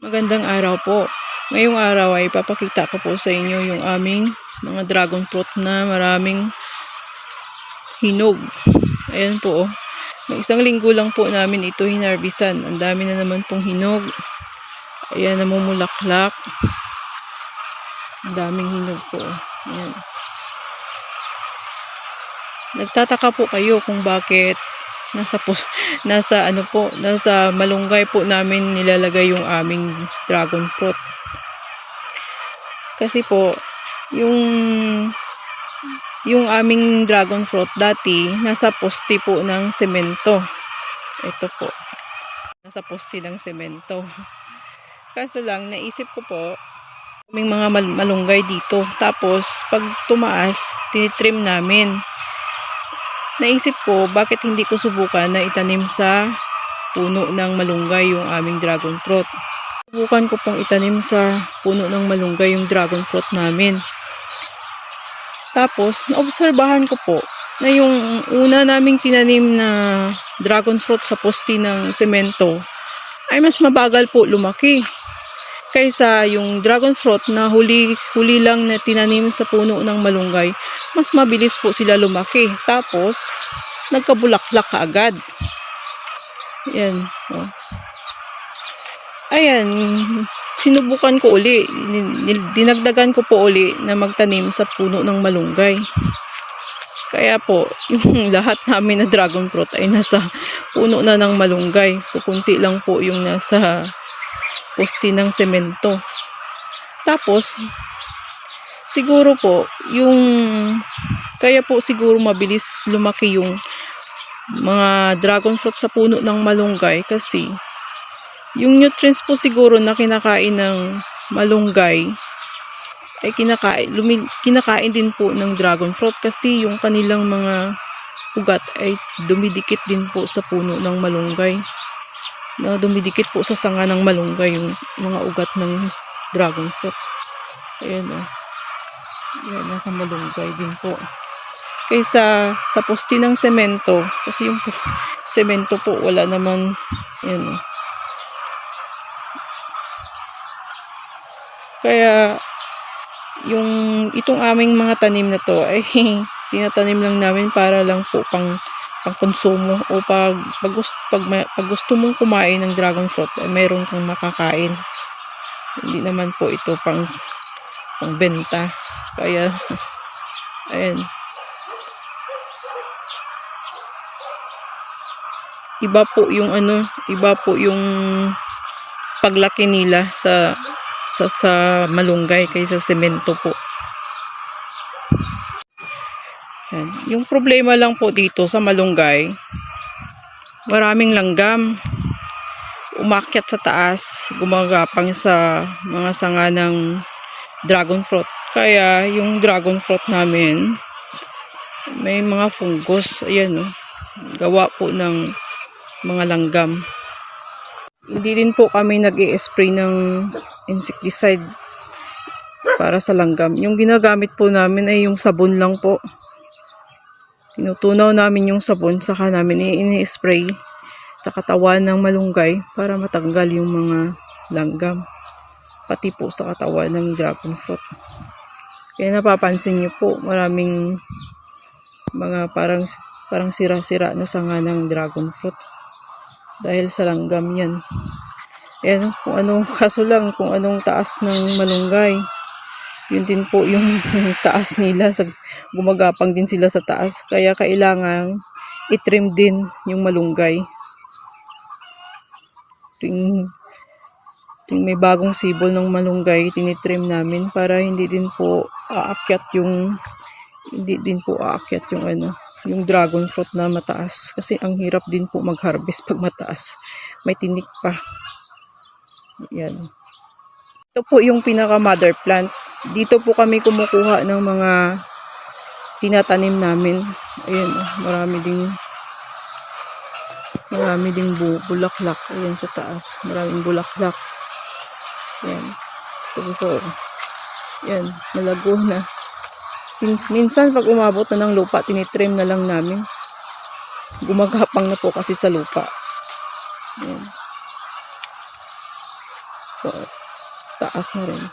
Magandang araw po. Ngayong araw ay ipapakita ko po sa inyo yung aming mga dragon fruit na maraming hinog. Ayan po. Noong isang linggo lang po namin ito hinarbisan. Ang dami na naman pong hinog. Ayan, namumulaklak. Ang daming hinog po. Ayan. Nagtataka po kayo kung bakit nasa malunggay po namin nilalagay yung aming dragon fruit. Kasi po yung aming dragon fruit dati nasa poste po ng semento. Ito po. Nasa poste ng semento. Kaso lang naisip ko po kaming mga malunggay dito. Tapos pag tumaas, tinitrim namin. Naisip ko, bakit hindi ko subukan na itanim sa puno ng malunggay yung aming dragon fruit. Subukan ko pong itanim sa puno ng malunggay yung dragon fruit namin. Tapos, naobserbahan ko po na yung una naming tinanim na dragon fruit sa poste ng semento ay mas mabagal po lumaki kaysa yung dragon fruit na huli lang na tinanim sa puno ng malunggay. Mas mabilis po sila lumaki. Tapos, nagkabulaklak kaagad. Ayan. Oh. Ayan. Sinubukan ko uli. Dinagdagan ko po uli na magtanim sa puno ng malunggay. Kaya po, yung lahat namin na dragon fruit ay nasa puno na ng malunggay. Kukunti lang po yung nasa poste ng semento. Tapos, siguro po, kaya po siguro mabilis lumaki yung mga dragon fruit sa puno ng malunggay kasi yung nutrients po siguro na kinakain ng malunggay ay kinakain din po ng dragon fruit kasi yung kanilang mga ugat ay dumidikit din po sa puno ng malunggay. Na dumidikit po sa sanga ng malunggay yung mga ugat ng dragon fruit. Ayan o. Ayan, nasa malunggay din po. Kaysa sa poste ng semento, kasi yung semento po wala naman, ayan o. Kaya, itong aming mga tanim na to ay tinatanim lang namin para lang po pang konsumo o pag gusto mong kumain ng dragon fruit ay mayroon kang makakain. Hindi naman po ito pang benta. Kaya ayan. Iba po yung paglaki nila sa malunggay kaysa semento po. Yan. Yung problema lang po dito sa malunggay, maraming langgam. Umakyat sa taas, gumagapang sa mga sanga ng dragon fruit. Kaya yung dragon fruit namin, may mga fungus. Ayan o. Gawa po ng mga langgam. Hindi din po kami nag-i-spray ng insecticide para sa langgam. Yung ginagamit po namin ay yung sabon lang po. Tinutunaw namin yung sabon, saka namin ini-spray sa katawan ng malunggay para matanggal yung mga langgam. Pati po sa katawan ng dragon fruit. Kaya napapansin nyo po, maraming mga parang sira-sira na sanga ng dragon fruit. Dahil sa langgam yan. Ayan, kaso lang kung anong taas ng malunggay. Yun din po yung taas nila. Gumagapang din sila sa taas. Kaya kailangan itrim din yung malunggay. Tuwing may bagong sibol ng malunggay, tinitrim namin para hindi din po aakyat yung dragon fruit na mataas. Kasi ang hirap din po mag-harvest pag mataas. May tinik pa. Yan. Ito po yung pinaka mother plant. Dito po kami kumukuha ng mga tinatanim namin. Ayan, marami ding bulaklak. Ayan sa taas, maraming bulaklak. Ayan. Ito po. Ayan, malago na. Minsan pag umabot na ng lupa, tinitrim na lang namin. Gumagapang na po kasi sa lupa. Ayan. So, taas na rin.